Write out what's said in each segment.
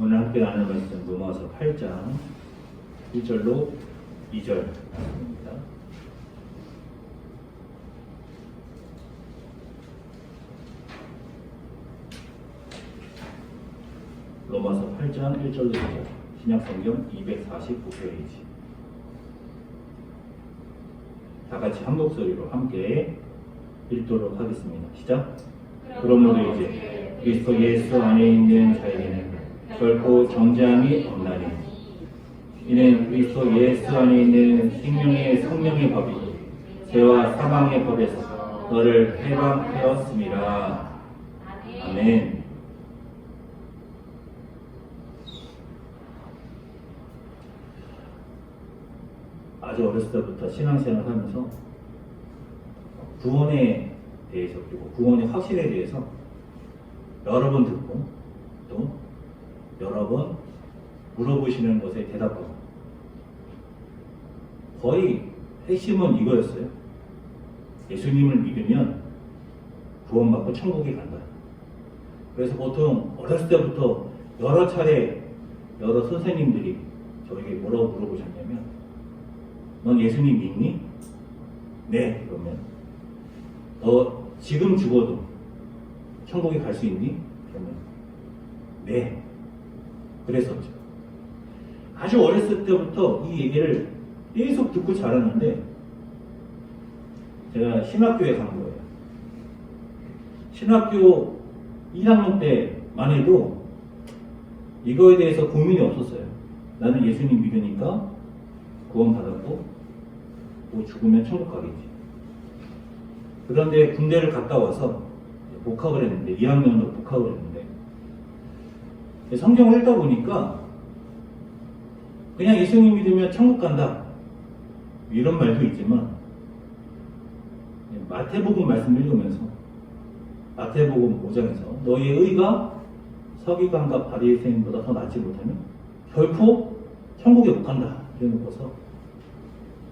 오늘 함께 나눌 말씀 로마서 8장 1절로 2절입니다. 로마서 8장 1절로 2절 신약성경 249페이지. 다같이 한 목소리로 함께 읽도록 하겠습니다. 시작. 그러므로 이제 그리스도 예수 안에 있는 자에게는 결코 정죄함이 없나니 이는 그리스도 예수 안에 있는 생명의 성령의 법이 죄와 사망의 법에서 너를 해방하였음이라. 아멘. 아주 어렸을 때부터 신앙생활을 하면서 구원에 대해서 그리고 구원의 확신에 대해서 여러 번 듣고 또 여러 번 물어보시는 것에 대답하고 거의 핵심은 이거였어요. 예수님을 믿으면 구원받고 천국에 간다. 그래서 보통 어렸을 때부터 여러 차례 여러 선생님들이 저에게 뭐라고 물어보셨냐면 넌 예수님 믿니? 네. 그러면 너 지금 죽어도 천국에 갈 수 있니? 그러면 네. 그랬었죠. 아주 어렸을 때부터 이 얘기를 계속 듣고 자랐는데 제가 신학교에 간 거예요. 신학교 1학년 때만 해도 이거에 대해서 고민이 없었어요. 나는 예수님 믿으니까 구원 받았고 또 죽으면 천국 가겠지. 그런데 군대를 갔다 와서 복학을 했는데 2학년으로 복학을 했는데 성경을 읽다 보니까 그냥 예수님 믿으면 천국 간다 이런 말도 있지만 마태복음 말씀을 읽으면서 마태복음 5장에서 너희의 의가 서기관과 바리새인보다 더 낫지 못하면 결코 천국에 못 간다 이래놓고서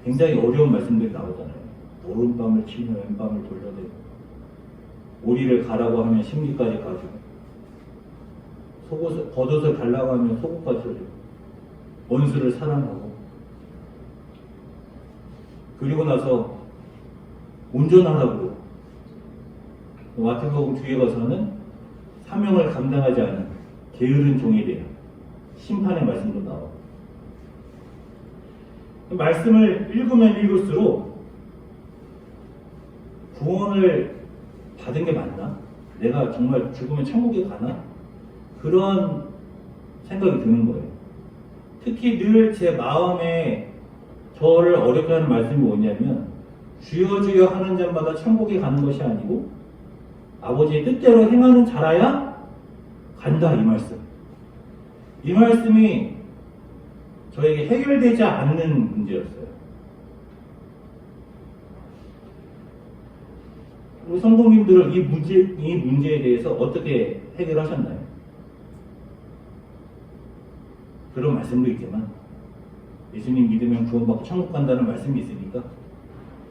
굉장히 어려운 말씀들이 나오잖아요. 오른밤을 치면 왼밤을 돌려대고 오리를 가라고 하면 심기까지 가지고 속옷을 겉옷을 달라고 하면 속옷까지 줘주고 원수를 사랑하고 그리고 나서 온전하라고 마태복음 뒤에 가서는 사명을 감당하지 않은 게으른 종에 대한 심판의 말씀도 나오고 말씀을 읽으면 읽을수록 구원을 받은 게 맞나? 내가 정말 죽으면 천국에 가나? 그런 생각이 드는 거예요. 특히 늘 제 마음에 저를 어렵게 하는 말씀이 뭐냐면 주여 주여 하는 자마다 천국에 가는 것이 아니고 아버지의 뜻대로 행하는 자라야 간다 이 말씀. 이 말씀이 저에게 해결되지 않는 문제였어요. 우리 성도님들은 이 문제에 대해서 어떻게 해결하셨나요? 그런 말씀도 있지만 예수님 믿으면 구원받고 천국 간다는 말씀이 있으니까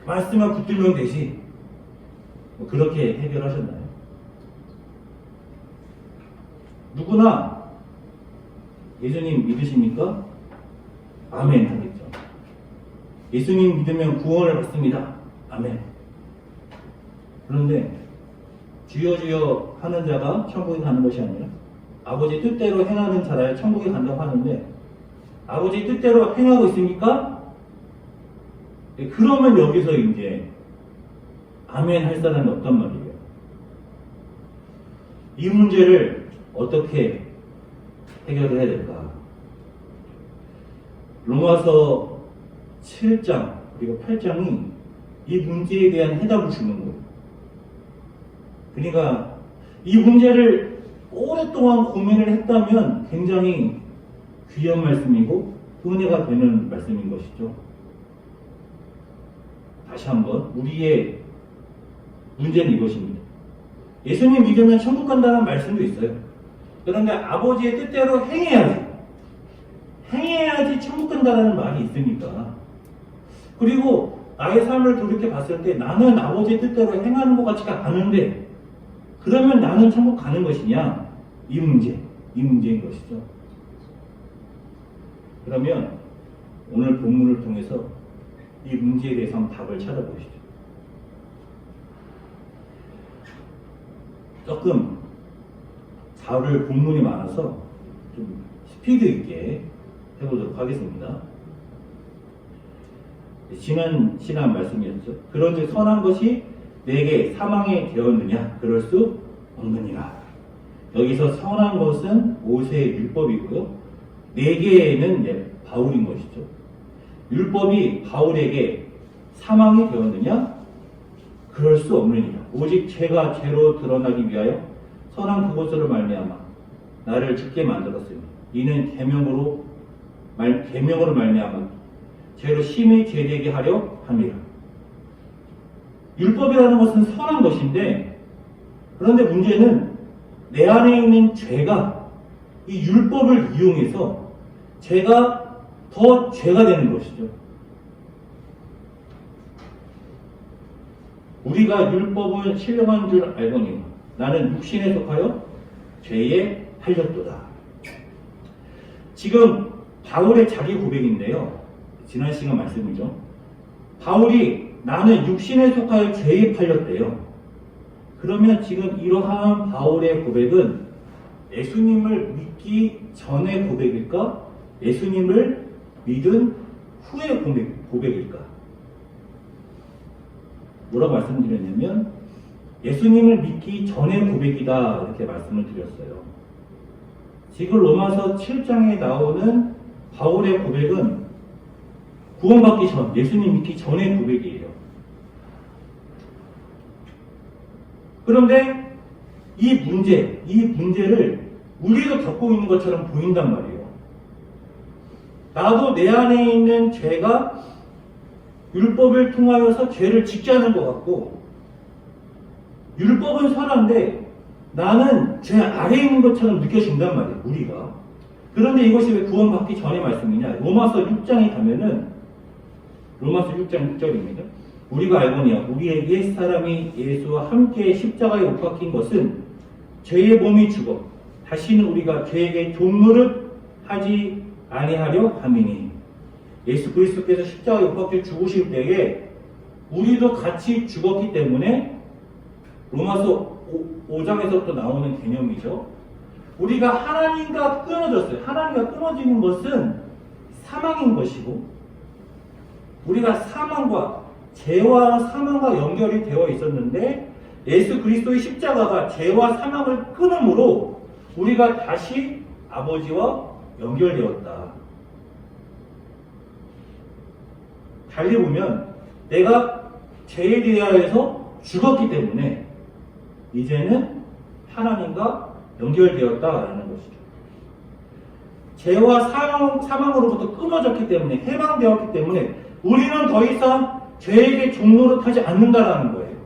그 말씀만 붙들면 되지 그렇게 해결하셨나요? 누구나 예수님 믿으십니까? 아멘 하겠죠. 예수님 믿으면 구원을 받습니다. 아멘. 그런데 주여 주여 하는 자가 천국에 가는 것이 아니라 아버지 뜻대로 행하는 자라야 천국에 간다고 하는데 아버지 뜻대로 행하고 있습니까? 그러면 여기서 이제 아멘 할 사람이 없단 말이에요. 이 문제를 어떻게 해결을 해야 될까? 로마서 7장 그리고 8장이 이 문제에 대한 해답을 주는 거예요. 그러니까 이 문제를 오랫동안 고민을 했다면 굉장히 귀한 말씀이고 은혜가 되는 말씀인 것이죠. 다시 한번 우리의 문제는 이것입니다. 예수님 믿으면 천국 간다는 말씀도 있어요. 그런데 아버지의 뜻대로 행해야지 천국 간다는 말이 있으니까. 그리고 나의 삶을 돌이켜 봤을 때 나는 아버지의 뜻대로 행하는 것 같지가 않은데 그러면 나는 천국 가는 것이냐? 이 문제인 것이죠. 그러면 오늘 본문을 통해서 이 문제에 대해서 한번 답을 찾아보시죠. 조금 답을 본문이 많아서 좀 스피드 있게 해보도록 하겠습니다. 지난 시간 말씀이었죠. 그런즉 선한 것이 내게 사망이 되었느냐? 그럴 수 없느니라. 여기서 선한 것은 모세의 율법이고요. 내게는 바울인 것이죠. 율법이 바울에게 사망이 되었느냐? 그럴 수 없느니라. 오직 죄가 죄로 드러나기 위하여 선한 그것으로 말미암아 나를 죽게 만들었으니 이는 계명으로 말미암아 죄로 심히 죄되게 하려 함이라. 율법이라는 것은 선한 것인데, 그런데 문제는 내 안에 있는 죄가 이 율법을 이용해서 죄가 더 죄가 되는 것이죠. 우리가 율법은 신령한 줄 알거니 나는 육신에 속하여 죄에 팔렸도다. 지금 바울의 자기 고백인데요. 지난 시간 말씀이죠. 바울이 나는 육신에 속하여 죄에 팔렸대요. 그러면 지금 이러한 바울의 고백은 예수님을 믿기 전의 고백일까? 예수님을 믿은 후의 고백일까? 뭐라고 말씀드렸냐면 예수님을 믿기 전의 고백이다 이렇게 말씀을 드렸어요. 지금 로마서 7장에 나오는 바울의 고백은 구원받기 전, 예수님 믿기 전의 고백이에요. 그런데 이 문제를 우리도 겪고 있는 것처럼 보인단 말이에요. 나도 내 안에 있는 죄가 율법을 통하여서 죄를 짓지 않은 것 같고, 율법은 선한데 나는 죄 아래에 있는 것처럼 느껴진단 말이에요, 우리가. 그런데 이것이 왜 구원받기 전의 말씀이냐? 로마서 6장에 가면은, 로마서 6장 6절입니다. 우리가 알거니와 우리의 옛 사람이 예수와 함께 십자가에 못 박힌 것은 죄의 몸이 죽어 다시는 우리가 죄에게 종노릇 하지 아니하려 함이니, 예수 그리스도께서 십자가에 못 박혀 죽으실 때에 우리도 같이 죽었기 때문에, 로마서 5장에서부터 나오는 개념이죠. 우리가 하나님과 끊어졌어요. 하나님과 끊어지는 것은 사망인 것이고, 우리가 죄와 사망과 연결이 되어 있었는데 예수 그리스도의 십자가가 죄와 사망을 끊음으로 우리가 다시 아버지와 연결되었다. 달리 보면 내가 죄에 대하여서 죽었기 때문에 이제는 하나님과 연결되었다라는 것이죠. 죄와 사망으로부터 끊어졌기 때문에, 해방되었기 때문에 우리는 더 이상 죄에게 종노릇하지 않는다라는 거예요.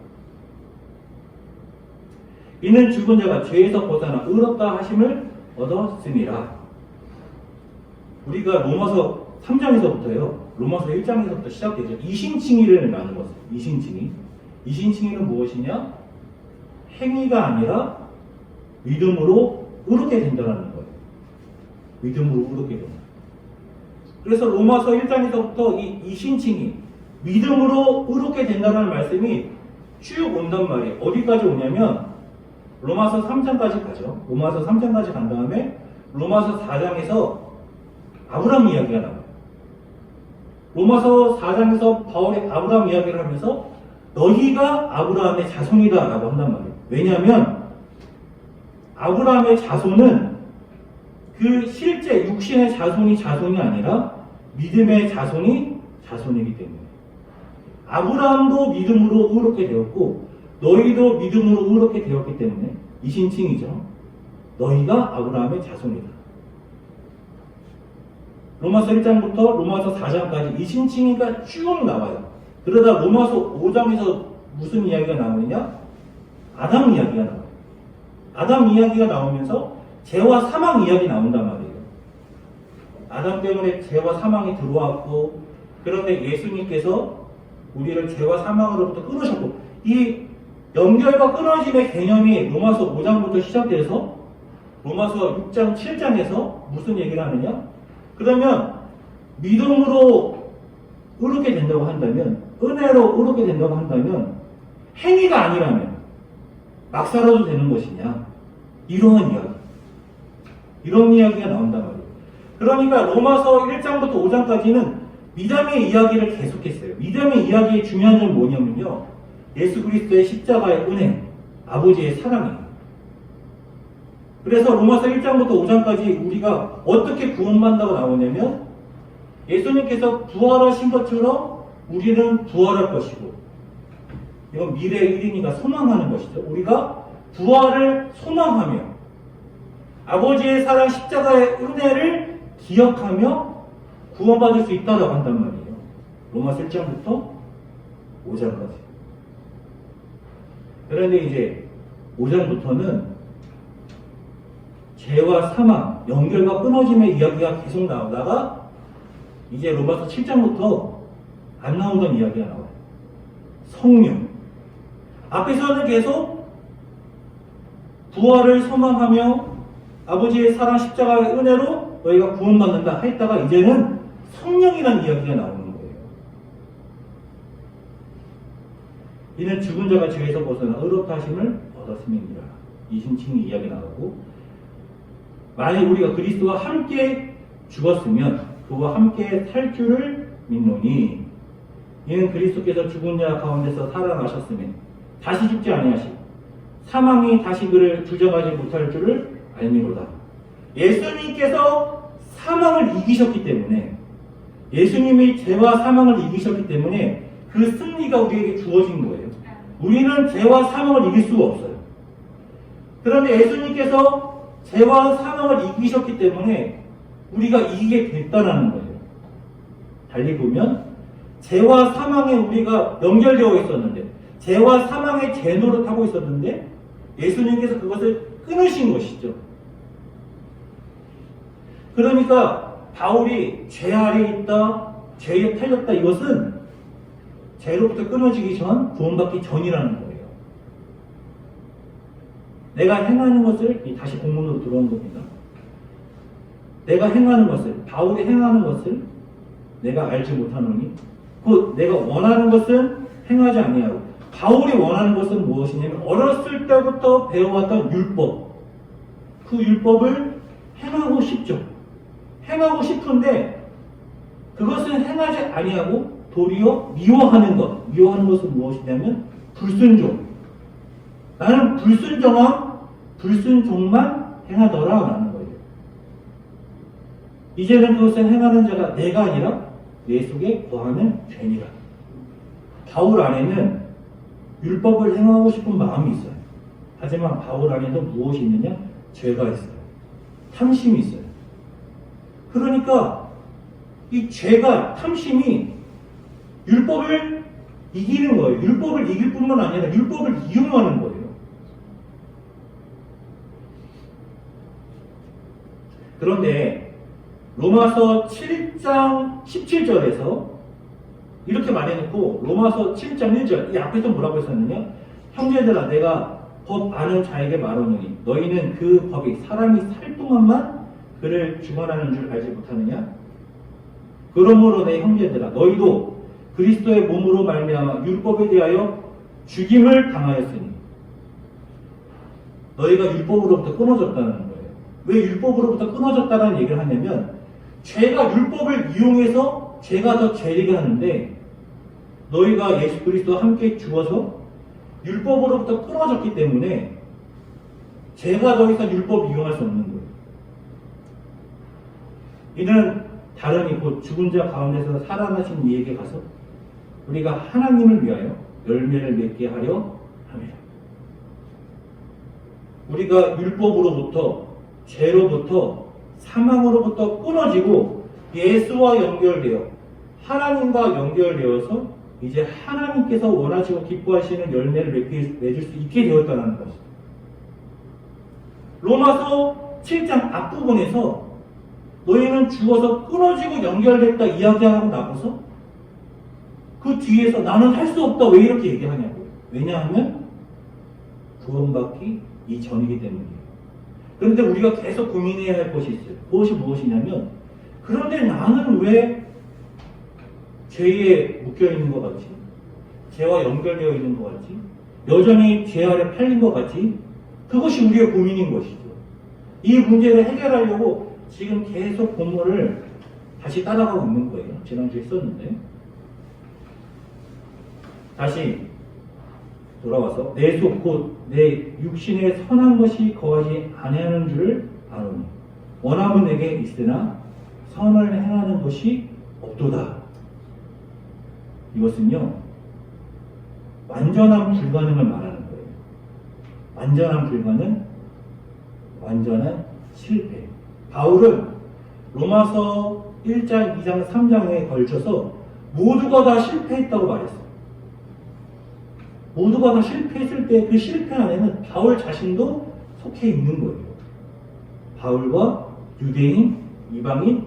이는 죽은 자가 죄에서 벗어나 의롭다 하심을 얻었음이라. 우리가 로마서 3장에서부터요, 로마서 1장에서부터 시작되죠. 이신칭의를 나누었어요. 이신칭의. 이신칭의는 무엇이냐? 행위가 아니라 믿음으로 의롭게 된다는 거예요. 믿음으로 의롭게 된다. 그래서 로마서 1장에서부터 이 이신칭의, 믿음으로 의롭게 된다는 말씀이 쭉 온단 말이에요. 어디까지 오냐면 로마서 3장까지 가죠. 로마서 3장까지 간 다음에 로마서 4장에서 아브라함 이야기가 나와요. 로마서 4장에서 바울이 아브라함 이야기를 하면서 너희가 아브라함의 자손이다 라고 한단 말이에요. 왜냐하면 아브라함의 자손은 그 실제 육신의 자손이 아니라 믿음의 자손이기 때문에, 아브라함도 믿음으로 의롭게 되었고 너희도 믿음으로 의롭게 되었기 때문에 이신칭이죠. 너희가 아브라함의 자손이다. 로마서 1장부터 로마서 4장까지 이신칭의가 쭉 나와요. 그러다 로마서 5장에서 무슨 이야기가 나오느냐? 아담 이야기가 나와요. 아담 이야기가 나오면서 죄와 사망 이야기 나온단 말이에요. 아담 때문에 죄와 사망이 들어왔고, 그런데 예수님께서 우리를 죄와 사망으로부터 끊으셨고, 이 연결과 끊어짐의 개념이 로마서 5장부터 시작돼서 로마서 6장, 7장에서 무슨 얘기를 하느냐? 그러면 믿음으로 의롭게 된다고 한다면, 은혜로 의롭게 된다고 한다면 행위가 아니라면 막 살아도 되는 것이냐, 이런 이야기가 나온단 말이에요. 그러니까 로마서 1장부터 5장까지는 믿음의 이야기를 계속했어요. 믿음의 이야기의 중요한 점은 뭐냐면요, 예수 그리스도의 십자가의 은혜, 아버지의 사랑이에요. 그래서 로마서 1장부터 5장까지 우리가 어떻게 구원받는다고 나오냐면, 예수님께서 부활하신 것처럼 우리는 부활할 것이고, 이건 미래의 1인이가 소망하는 것이죠. 우리가 부활을 소망하며 아버지의 사랑 십자가의 은혜를 기억하며 구원받을 수 있다고 한단 말이에요. 로마서 1장부터 5장까지. 그런데 이제 5장부터는 죄와 사망, 연결과 끊어짐의 이야기가 계속 나오다가 이제 로마서 7장부터 안 나오던 이야기가 나와요. 성령. 앞에서는 계속 부활을 소망하며 아버지의 사랑 십자가의 은혜로 너희가 구원받는다 했다가 이제는 성령이라는 이야기가 나오는 거예요. 이는 죽은 자가 죄에서 벗어나 의롭다 하심을 얻었음이니라. 이신칭이 이야기 나오고, 만약 우리가 그리스도와 함께 죽었으면 그와 함께 살 줄을 믿노니, 이는 그리스도께서 죽은 자 가운데서 살아나셨으면 다시 죽지 아니하시고 사망이 다시 그를 주저하지 못할 줄을 알미로다. 예수님께서 사망을 이기셨기 때문에, 예수님이 죄와 사망을 이기셨기 때문에 그 승리가 우리에게 주어진 거예요. 우리는 죄와 사망을 이길 수가 없어요. 그런데 예수님께서 죄와 사망을 이기셨기 때문에 우리가 이기게 됐다는 거예요. 달리 보면 죄와 사망에 우리가 연결되어 있었는데, 죄와 사망의 죄 노릇하고 있었는데 예수님께서 그것을 끊으신 것이죠. 그러니까 바울이 죄 아래 있다, 죄에 팔렸다, 이것은 죄로부터 끊어지기 전, 구원받기 전이라는 거예요. 내가 행하는 것을, 다시 본문으로 들어온 겁니다. 내가 행하는 것을, 바울이 행하는 것을 내가 알지 못하노니 곧 내가 원하는 것은 행하지 아니하고, 바울이 원하는 것은 무엇이냐면 어렸을 때부터 배워왔던 율법, 그 율법을 행하고 싶죠. 행하고 싶은데 그것은 행하지 아니하고 도리어 미워하는 것. 미워하는 것은 무엇이냐면 불순종. 나는 불순종만 행하더라 라는 거예요. 이제는 그것을 행하는 자가 내가 아니라 내 속에 거하는 죄니라. 바울 안에는 율법을 행하고 싶은 마음이 있어요. 하지만 바울 안에도 무엇이 있느냐? 죄가 있어요. 탐심이 있어요. 그러니까 이 죄가, 탐심이 율법을 이기는 거예요. 율법을 이길 뿐만 아니라 율법을 이용하는 거예요. 그런데 로마서 7장 17절에서 이렇게 말해놓고 로마서 7장 1절 이 앞에서 뭐라고 했었느냐? 형제들아, 내가 법 아는 자에게 말하노니 너희는 그 법이 사람이 살 동안만 그를 주관하는 줄 알지 못하느냐? 그러므로 내 형제들아, 너희도 그리스도의 몸으로 말미암아 율법에 대하여 죽임을 당하였으니 너희가 율법으로부터 끊어졌다는 거예요. 왜 율법으로부터 끊어졌다는 얘기를 하냐면, 죄가 율법을 이용해서 죄가 더 죄되게 하는데, 너희가 예수 그리스도와 함께 죽어서 율법으로부터 끊어졌기 때문에 죄가 더 이상 율법을 이용할 수 없는 거예요. 이는 다름이 곧 죽은 자 가운데서 살아나신 이에게 가서 우리가 하나님을 위하여 열매를 맺게 하려 합니다. 우리가 율법으로부터, 죄로부터, 사망으로부터 끊어지고 예수와 연결되어 하나님과 연결되어서 이제 하나님께서 원하시고 기뻐하시는 열매를 맺을 수 있게 되었다는 것입니다. 로마서 7장 앞부분에서 너희는 죽어서 끊어지고 연결됐다 이야기하고 나가서 그 뒤에서 나는 할 수 없다, 왜 이렇게 얘기하냐고요. 왜냐하면 구원받기 이전이기 때문이에요. 그런데 우리가 계속 고민해야 할 것이 있어요. 그것이 무엇이냐면, 그런데 나는 왜 죄에 묶여 있는 것 같지? 죄와 연결되어 있는 것 같지? 여전히 죄 아래 팔린 것 같지? 그것이 우리의 고민인 것이죠. 이 문제를 해결하려고 지금 계속 본문을 다시 따라가고 있는 거예요. 지난주에 썼는데. 다시 돌아와서 내 속 곧 내 육신에 선한 것이 거하지 아니하는 줄을 아노니 원함은 내게 있으나 선을 행하는 것이 없도다. 이것은요 완전한 불가능을 말하는 거예요. 완전한 불가능, 완전한 실패. 바울은 로마서 1장, 2장, 3장에 걸쳐서 모두가 다 실패했다고 말했어요. 모두가 다 실패했을 때 그 실패 안에는 바울 자신도 속해 있는 거예요. 바울과 유대인, 이방인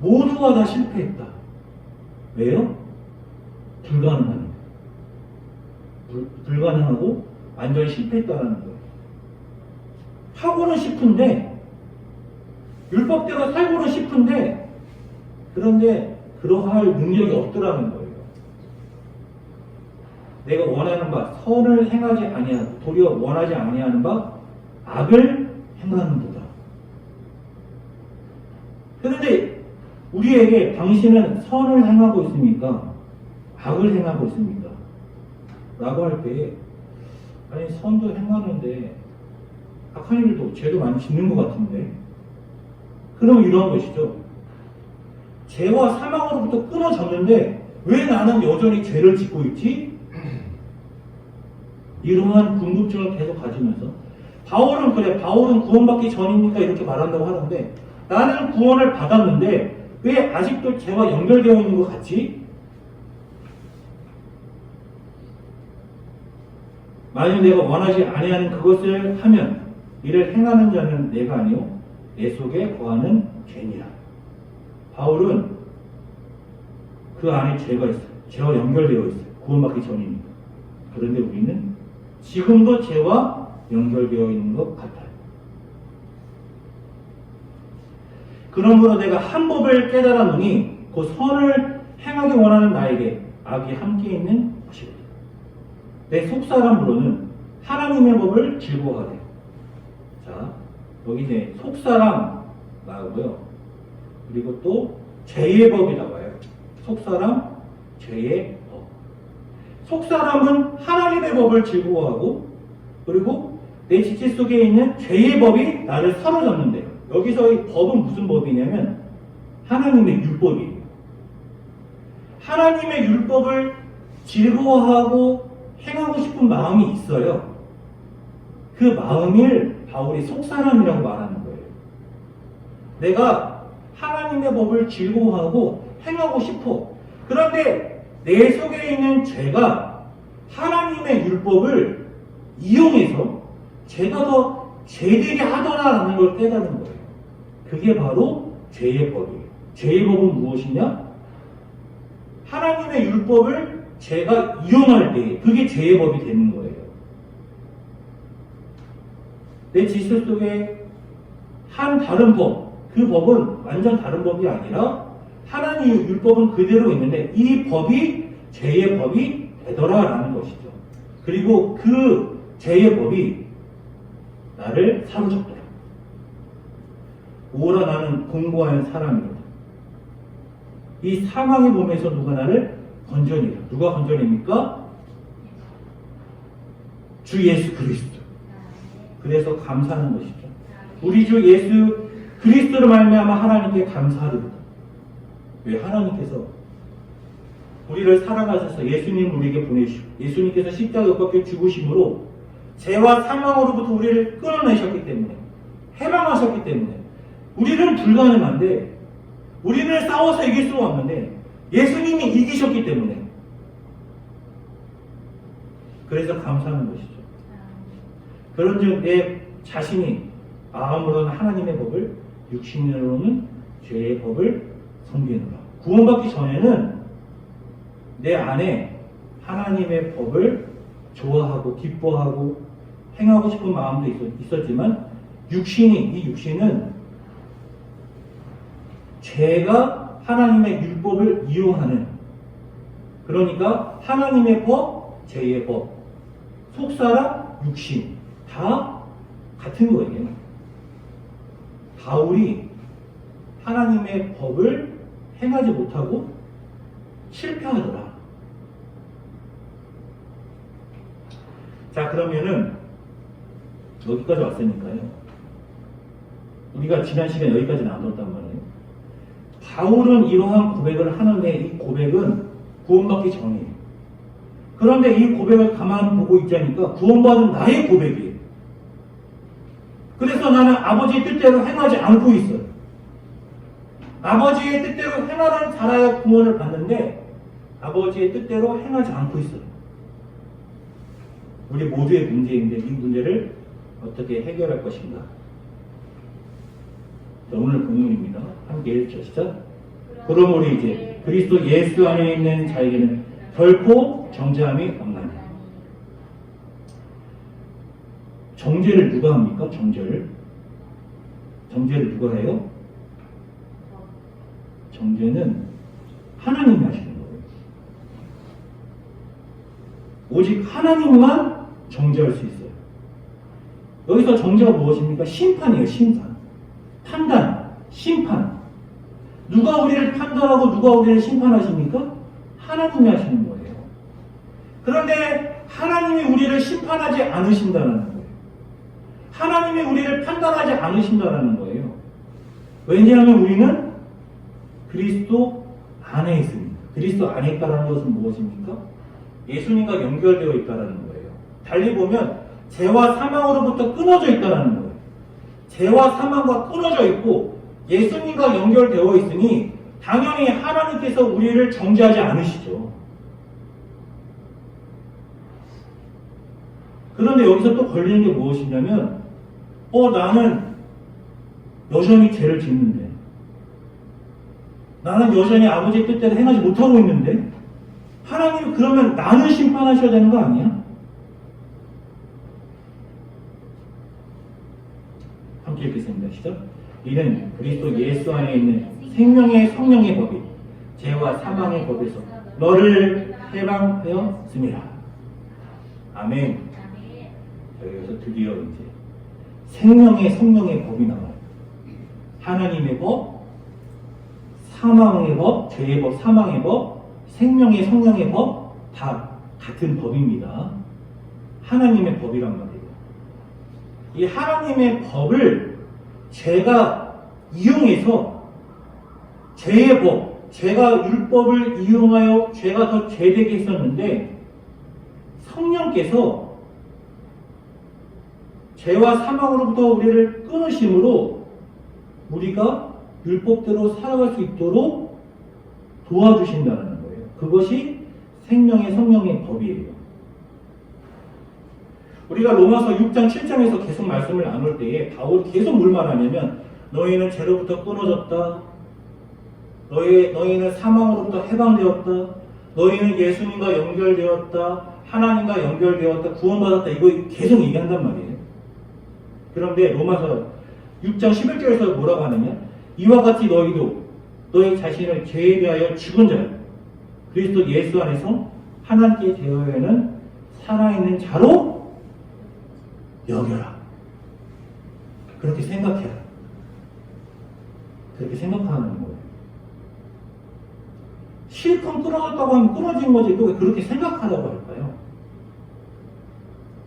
모두가 다 실패했다. 왜요? 불가능한. 불가능하고 완전히 실패했다는 거예요. 하고는 싶은데 율법대로 살고는 싶은데 그런데 그러할 능력이 없더라는 거예요. 내가 원하는 바 선을 행하지 아니하고 도리어 원하지 아니하는 바 악을 행하는도다. 그런데 우리에게 당신은 선을 행하고 있습니까? 악을 행하고 있습니까? 라고 할 때 아니 선도 행하는데 악한 일도 죄도 많이 짓는 것 같은데 그럼 이러한 것이죠. 죄와 사망으로부터 끊어졌는데 왜 나는 여전히 죄를 짓고 있지? 이러한 궁금증을 계속 가지면서 바울은 그래, 바울은 구원받기 전이니까 이렇게 말한다고 하는데 나는 구원을 받았는데 왜 아직도 죄와 연결되어 있는 것 같지? 만일 내가 원하지 아니하는 그것을 하면 이를 행하는 자는 내가 아니요 내 속에 거하는 죄니라. 바울은 그 안에 죄가 있어요. 죄와 연결되어 있어요. 구원받기 전이니까. 그런데 우리는 지금도 죄와 연결되어 있는 것 같아요. 그러므로 내가 한 법을 깨달았노니 그 선을 행하기 원하는 나에게 악이 함께 있는 것이거든. 내 속사람으로는 하나님의 법을 즐거워하되. 자, 여기 이제 속사람 나오고요. 그리고 또 죄의 법이 나와요. 속사람, 죄의 법. 속사람은 하나님의 법을 즐거워하고 그리고 내 지체 속에 있는 죄의 법이 나를 사로잡는데요. 여기서의 법은 무슨 법이냐면 하나님의 율법이에요. 하나님의 율법을 즐거워하고 행하고 싶은 마음이 있어요. 그 마음을 바울이 속사람이라고 말하는 거예요. 내가 하나님의 법을 즐거워하고 행하고 싶어. 그런데 내 속에 있는 죄가 하나님의 율법을 이용해서 제가 더 죄되게 하더라라는 걸 깨닫는 거예요. 그게 바로 죄의 법이에요. 죄의 법은 무엇이냐? 하나님의 율법을 제가 이용할 때 그게 죄의 법이 되는 거예요. 내 지식 속에 한 다른 법, 그 법은 완전 다른 법이 아니라 하나님의 율법은 그대로 있는데 이 법이 죄의 법이 되더라라는 것이죠. 그리고 그 죄의 법이 나를 사로잡더라. 오라 나는 공고한 사람이로다. 이 사망의 몸에서 누가 나를 건져내라. 누가 건져냅니까? 주 예수 그리스도. 그래서 감사하는 것이죠. 우리 주 예수 그리스도로 말미암아 하나님께 감사하리로다. 왜? 하나님께서 우리를 사랑하셔서 예수님을 우리에게 보내주시고 예수님께서 십자가에 못 박혀 죽으심으로 죄와 사망으로부터 우리를 끌어내셨기 때문에 해방하셨기 때문에 우리는 불가능한데 우리는 싸워서 이길 수가 없는데 예수님이 이기셨기 때문에 그래서 감사하는 것이죠. 그런즉 내 자신이 마음으로는 하나님의 법을 육신으로는 죄의 법을 섬기노라. 구원받기 전에는 내 안에 하나님의 법을 좋아하고 기뻐하고 행하고 싶은 마음도 있었지만 이 육신은 죄가 하나님의 율법을 이용하는 그러니까 하나님의 법, 죄의 법, 속사람, 육신 다 같은 거예요. 바울이 하나님의 법을 행하지 못하고 실패하더라. 자, 그러면은 여기까지 왔으니까요. 우리가 지난 시간에 여기까지 나눴단 말이에요. 바울은 이러한 고백을 하는데 이 고백은 구원받기 전이에요. 그런데 이 고백을 가만 보고 있자니까 구원받은 나의 고백이에요. 그래서 나는 아버지의 뜻대로 행하지 않고 있어요. 아버지의 뜻대로 행하는 자라야 구원을 받는데 아버지의 뜻대로 행하지 않고 있어요. 우리 모두의 문제인데 이 문제를 어떻게 해결할 것인가? 자, 오늘 본문입니다. 함께 읽으시죠. 그러므로 이제 그리스도 예수 안에 있는 자에게는 결코 정죄함이 없나니. 정죄를 누가 합니까? 정죄를 누가 해요? 정죄는 하나님이 하시는 거예요. 오직 하나님만 정죄할 수 있어요. 여기서 정죄가 무엇입니까? 심판이에요. 심판. 판단, 심판. 누가 우리를 판단하고 누가 우리를 심판하십니까? 하나님이 하시는 거예요. 그런데 하나님이 우리를 심판하지 않으신다는 거예요. 하나님이 우리를 판단하지 않으신다는 거예요. 왜냐하면 우리는 그리스도 안에 있습니다. 그리스도 안에 있다는 것은 무엇입니까? 예수님과 연결되어 있다는 거예요. 달리 보면 죄와 사망으로부터 끊어져 있다는 거예요. 죄와 사망과 끊어져 있고 예수님과 연결되어 있으니 당연히 하나님께서 우리를 정죄하지 않으시죠. 그런데 여기서 또 걸리는 게 무엇이냐면 나는 여전히 죄를 짓는데 나는 여전히 아버지의 뜻대로 행하지 못하고 있는데 하나님 그러면 나는 심판하셔야 되는 거 아니야? 함께 읽겠습니다. 시작. 이는 그리스도 예수 안에 있는 생명의 성령의 법이 죄와 사망의 법에서 너를 해방하였습니다. 아멘. 여기서 드디어 이제 생명의 성령의 법이 나와요. 하나님의 법, 사망의 법, 죄의 법, 사망의 법, 생명의 성령의 법 다 같은 법입니다. 하나님의 법이란 말이에요. 이 하나님의 법을 제가 이용해서 죄의 법, 제가 율법을 이용하여 죄가 더 죄되게 했었는데 성령께서 죄와 사망으로부터 우리를 끊으심으로 우리가 율법대로 살아갈 수 있도록 도와주신다는 거예요. 그것이 생명의 성령의 법이에요. 우리가 로마서 6장 7장에서 계속 말씀을 나눌 때에 바울이 계속 뭘 말하냐면 너희는 죄로부터 끊어졌다. 너희는 사망으로부터 해방되었다. 너희는 예수님과 연결되었다. 하나님과 연결되었다. 구원받았다. 이거 계속 얘기한단 말이에요. 그런데 로마서 6장 11절에서 뭐라고 하느냐? 이와 같이 너희도 너희 자신을 죄에 대하여 죽은 자요 그리스도 예수 안에서 하나님께 대하여는 살아있는 자로 여겨라. 그렇게 생각해라. 그렇게 생각하는 거예요. 실컷 끊어졌다고 하면 끊어진 거지 또 왜 그렇게 생각하라고 할까요?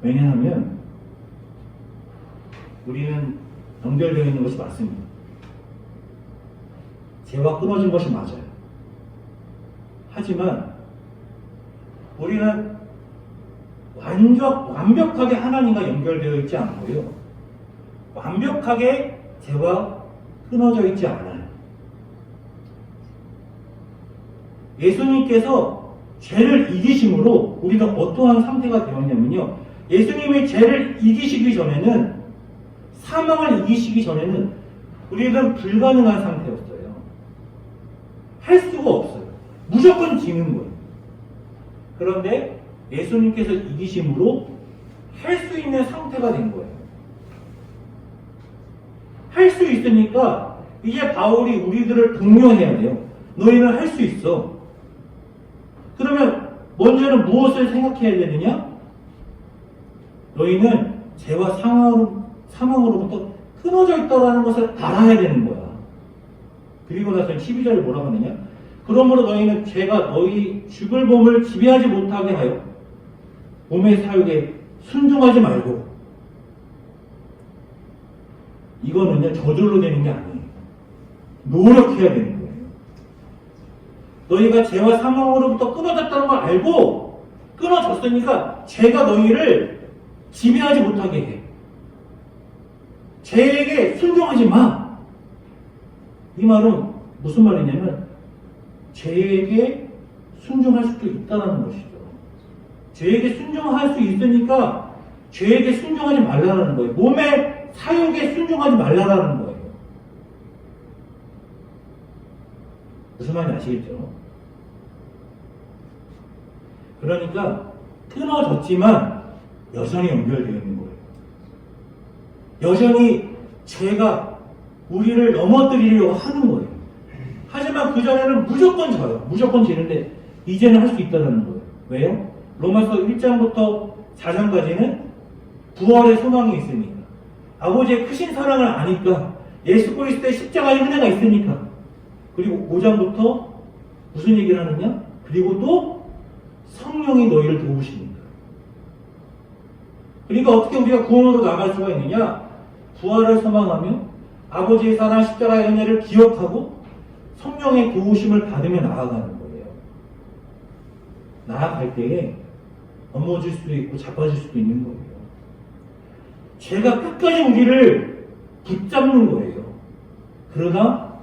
왜냐하면 우리는 연결되어 있는 것이 맞습니다. 죄와 끊어진 것이 맞아요. 하지만 우리는 완벽하게 하나님과 연결되어 있지 않고요. 완벽하게 죄와 끊어져 있지 않아요. 예수님께서 죄를 이기심으로 우리가 어떠한 상태가 되었냐면요. 예수님이 죄를 이기시기 전에는 사망을 이기시기 전에는 우리는 불가능한 상태였어요. 할 수가 없어요. 무조건 지는 거예요. 그런데 예수님께서 이기심으로 할 수 있는 상태가 된 거예요. 할 수 있으니까 이제 바울이 우리들을 독려해야 돼요. 너희는 할 수 있어. 그러면 먼저는 무엇을 생각해야 되느냐? 너희는 죄와 사망으로부터 끊어져 있다는 것을 알아야 되는 거야. 그리고 나서 12절에 뭐라고 하느냐? 그러므로 너희는 죄가 너희 죽을 몸을 지배하지 못하게 하여 몸의 사욕에 순종하지 말고. 이거는요, 저절로 되는 게 아니에요. 노력해야 되는 거예요. 너희가 죄와 사망으로부터 끊어졌다는 걸 알고 끊어졌으니까 죄가 너희를 지배하지 못하게 해. 죄에게 순종하지 마. 이 말은 무슨 말이냐면 죄에게 순종할 수도 있다는 것이죠. 죄에게 순종할 수 있으니까 죄에게 순종하지 말라는 거예요. 몸의 사욕에 순종하지 말라는 거예요. 무슨 말인지 아시겠죠? 그러니까 끊어졌지만 여전히 연결되어 있는 거예요. 여전히 죄가 우리를 넘어뜨리려고 하는 거예요. 하지만 그전에는 무조건 져요. 무조건 지는데 이제는 할 수 있다는 거예요. 왜요? 로마서 1장부터 4장까지는 부활의 소망이 있으니까, 아버지의 크신 사랑을 아니까, 예수 그리스도의 십자가의 은혜가 있으니까. 그리고 5장부터 무슨 얘기를 하느냐? 그리고 또 성령이 너희를 도우십니다. 그러니까 어떻게 우리가 구원으로 나갈 수가 있느냐? 부활을 소망하며 아버지의 사랑 십자가의 은혜를 기억하고 성령의 도우심을 받으며 나아가는 거예요. 나아갈 때에 넘어질 수도 있고 자빠질 수도 있는 거예요. 죄가 끝까지 우리를 붙잡는 거예요. 그러나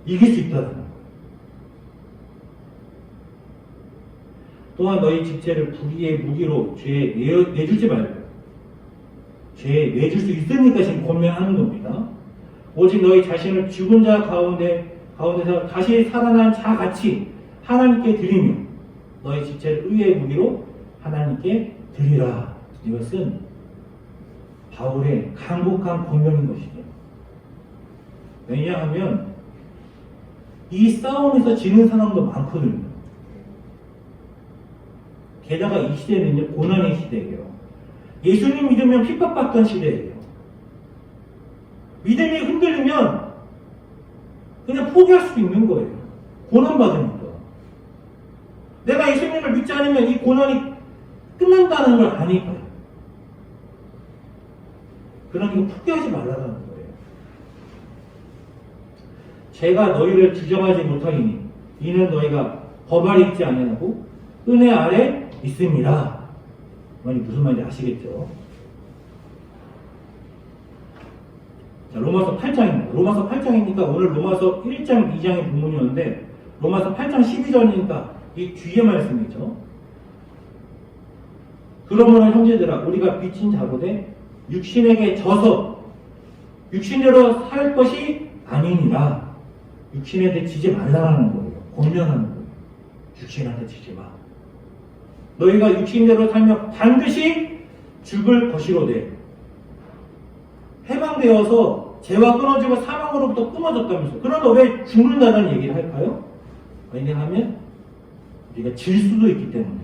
이길 수 있다는 거예요. 또한 너희 직제를 불의의 무기로 죄에 내주지 말고, 죄에 내줄 수 있으니까 지금 권면하는 겁니다. 오직 너희 자신을 죽은 자 가운데서 다시 살아난 자 같이 하나님께 드리며 너희 직제를 의의 무기로 하나님께 드리라. 이것은 바울의 간곡한 권면인 것이죠. 왜냐하면 이 싸움에서 지는 사람도 많거든요. 게다가 이 시대는요, 고난의 시대예요. 예수님 믿으면 핍박받던 시대예요. 믿음이 흔들리면 그냥 포기할 수 있는 거예요. 고난받으니까. 내가 예수님을 믿지 않으면 이 고난이 끝난다는 걸 아니까요. 그러니까 포기하지 말라는 거예요. 제가 너희를 주정하지 못하리니 이는 너희가 법 아래 있지 아니하고 은혜 아래 있습니다. 무슨 말인지 아시겠죠? 자, 로마서 8장입니다. 로마서 8장이니까 오늘 로마서 1장, 2장의 본문이었는데 로마서 8장 12절이니까 이 뒤에 말씀이죠. 그러므로 형제들아 우리가 빚진 자보되 육신에게 져서 육신대로 살 것이 아니니라. 육신한테 지지 말라는 거예요. 권면하는 거예요. 육신한테 지지 마. 너희가 육신대로 살면 반드시 죽을 것이로되 해방되어서 죄와 끊어지고 사망으로부터 끊어졌다면서. 그러나 왜 죽는다는 얘기를 할까요? 왜냐하면 우리가 질 수도 있기 때문에.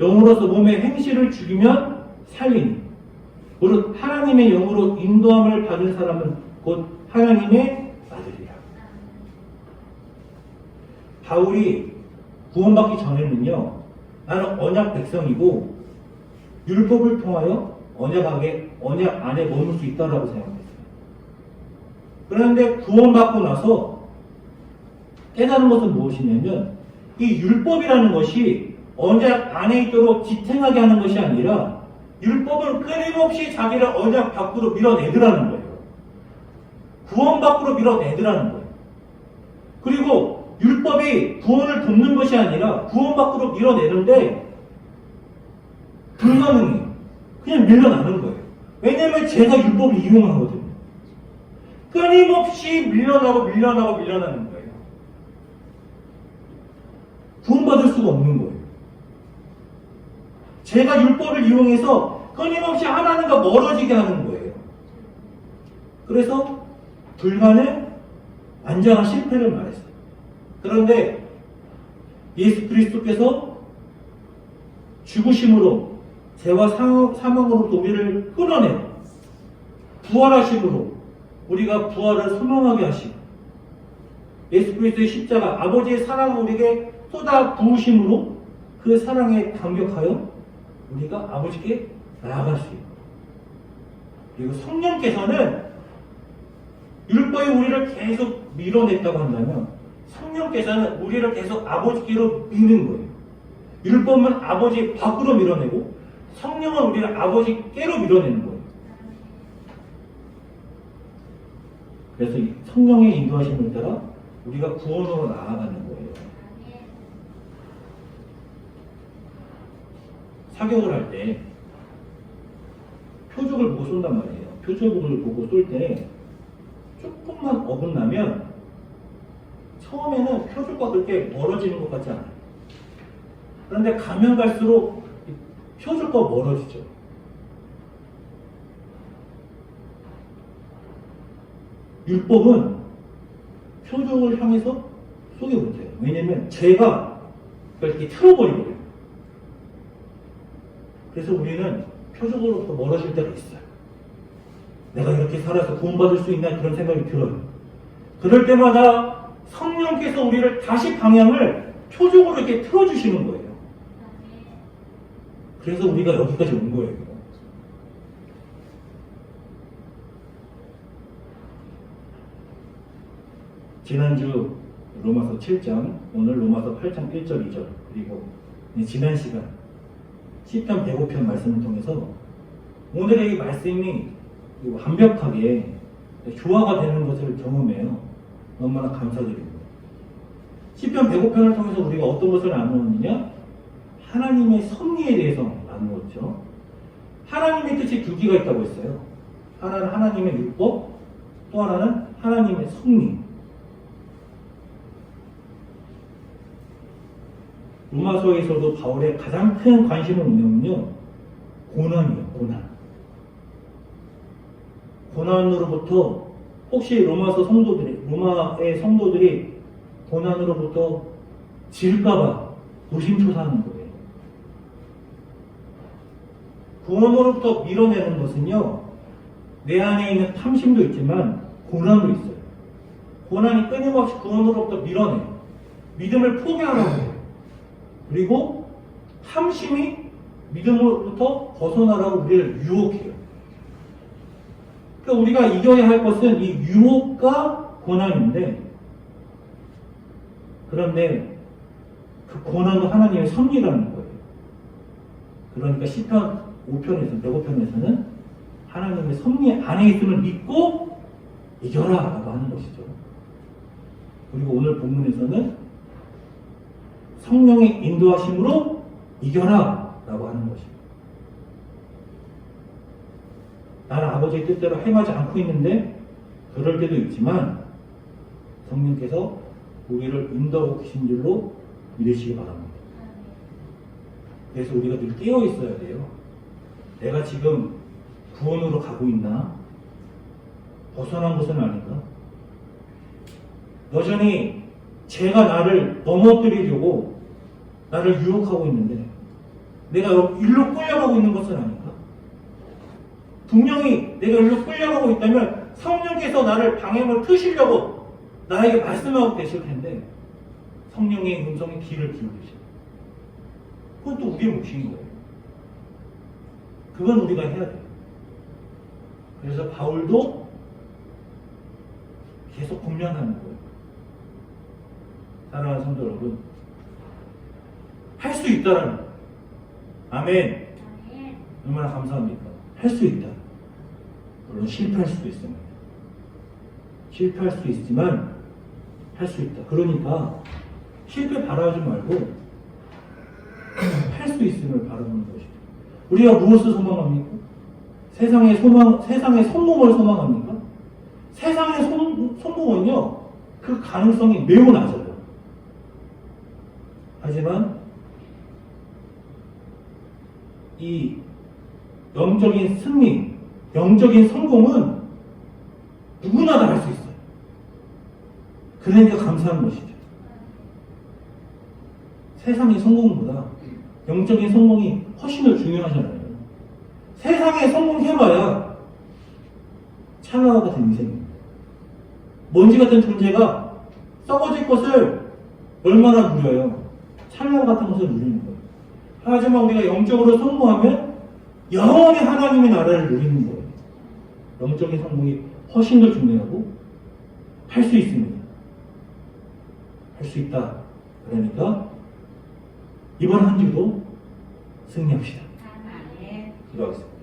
영으로서 몸의 행실을 죽이면 살리니 무릇 하나님의 영으로 인도함을 받은 사람은 곧 하나님의 아들이라. 바울이 구원받기 전에는요, 나는 언약 백성이고 율법을 통하여 언약 안에 머물 수 있다라고 생각했어요. 그런데 구원받고 나서 깨달은 것은 무엇이냐면 이 율법이라는 것이 언약 안에 있도록 지탱하게 하는 것이 아니라 율법은 끊임없이 자기를 언약 밖으로 밀어내더라는 거예요. 구원 밖으로 밀어내더라는 거예요. 그리고 율법이 구원을 돕는 것이 아니라 구원 밖으로 밀어내는데 불가능해요. 그냥 밀려나는 거예요. 왜냐하면 제가 율법을 이용하거든요. 끊임없이 밀려나는 거예요. 구원받을 수가 없는 거예요. 제가 율법을 이용해서 끊임없이 하나님과 멀어지게 하는 거예요. 그래서 불가능, 완전한 실패를 말했어요. 그런데 예수 그리스도께서 죽으심으로 죄와 사망으로부터 우리를 끌어내고 부활하심으로 우리가 부활을 소망하게 하시고 예수 그리스도의 십자가 아버지의 사랑을 우리에게 쏟아 부으심으로 그 사랑에 감격하여 우리가 아버지께 나아갈 수 있고 그리고 성령께서는 율법이 우리를 계속 밀어냈다고 한다면 성령께서는 우리를 계속 아버지께로 미는 거예요. 율법은 아버지 밖으로 밀어내고 성령은 우리를 아버지께로 밀어내는 거예요. 그래서 이 성령의 인도하심을 따라 우리가 구원으로 나아가는 거예요. 사격을 할 때 표적을 보고 쏜단 말이에요. 표적을 보고 쏠 때 조금만 어긋나면 처음에는 표적과 그렇게 멀어지는 것 같지 않아요. 그런데 가면 갈수록 표적과 멀어지죠. 율법은 표적을 향해서 쏘게 못해요. 왜냐면 죄가 이렇게 틀어버리거든요. 그래서 우리는 표적으로부터 멀어질 때가 있어요. 내가 이렇게 살아서 구원받을 수 있나 그런 생각이 들어요. 그럴 때마다 성령께서 우리를 다시 방향을 표적으로 이렇게 틀어주시는 거예요. 그래서 우리가 여기까지 온 거예요. 지난주 로마서 7장, 오늘 로마서 8장 1절, 2절, 그리고 지난 시간 시편 105편 말씀을 통해서 오늘의 이 말씀이 완벽하게 조화가 되는 것을 경험해요. 얼마나 감사드립니다. 시편 105편을 통해서 우리가 어떤 것을 나누었느냐? 하나님의 섭리에 대해서 나누었죠. 하나님의 뜻이 두 개가 있다고 했어요. 하나는 하나님의 율법, 또 하나는 하나님의 섭리. 로마서에서도 바울의 가장 큰 관심을 있는군요. 고난이에요. 고난으로부터 혹시 로마의 성도들이 고난으로부터 질까봐 노심초사하는 거예요. 구원으로부터 밀어내는 것은요, 내 안에 있는 탐심도 있지만 고난도 있어요. 고난이 끊임없이 구원으로부터 밀어내요. 믿음을 포기하라고 해요. 그리고 탐심이 믿음으로부터 벗어나라고 우리를 유혹해요. 그러니까 우리가 이겨야 할 것은 이 유혹과 고난인데, 그런데 그 고난도 하나님의 섭리라는 거예요. 그러니까 시편 5편에서 105편에서는 하나님의 섭리 안에 있음을 믿고 이겨라 라고 하는 것이죠. 그리고 오늘 본문에서는 성령의 인도하심으로 이겨라 라고 하는 것입니다. 나는 아버지의 뜻대로 행하지 않고 있는데 그럴 때도 있지만 성령께서 우리를 인도하고 계신 줄로 믿으시기 바랍니다. 그래서 우리가 늘 깨어 있어야 돼요. 내가 지금 구원으로 가고 있나? 벗어난 것은 아닌가? 여전히 죄가 나를 넘어뜨리려고 나를 유혹하고 있는데 내가 일로 끌려가고 있는 것은 아닌가? 분명히 내가 일로 끌려가고 있다면 성령께서 나를 방향을 트시려고 나에게 말씀하고 계실 텐데 성령의 음성에 귀를 기울이시고 그건 또 우리의 몫인 거예요. 그건 우리가 해야 돼요. 그래서 바울도 계속 공면하는 거예요. 사랑하는 성도 여러분, 할 수 있다라는 거예요. 아멘. 얼마나 감사합니까? 할 수 있다. 물론 실패할 수도 있습니다. 실패할 수도 있지만 할 수 있다. 그러니까 실패 바라지 말고 할 수 있음을 바라보는 것이죠. 우리가 무엇을 소망합니까? 세상의 성공을 소망합니까? 세상의 성공은요, 그 가능성이 매우 낮아요. 하지만 이 영적인 승리, 영적인 성공은 누구나 다 할 수 있어요. 그러니까 감사한 것이죠. 세상의 성공보다 영적인 성공이 훨씬 더 중요하잖아요. 세상에 성공해봐야 창아와 같은 인생입니다. 먼지 같은 존재가 썩어질 것을 얼마나 누려요? 찰나 같은 것을 누리는 거예요. 하지만 우리가 영적으로 성공하면 영원히 하나님의 나라를 누리는 거예요. 영적인 성공이 훨씬 더 중요하고 할 수 있습니다. 할 수 있다. 그러니까 이번 한 주도 승리합시다. 아멘. 기도하겠습니다.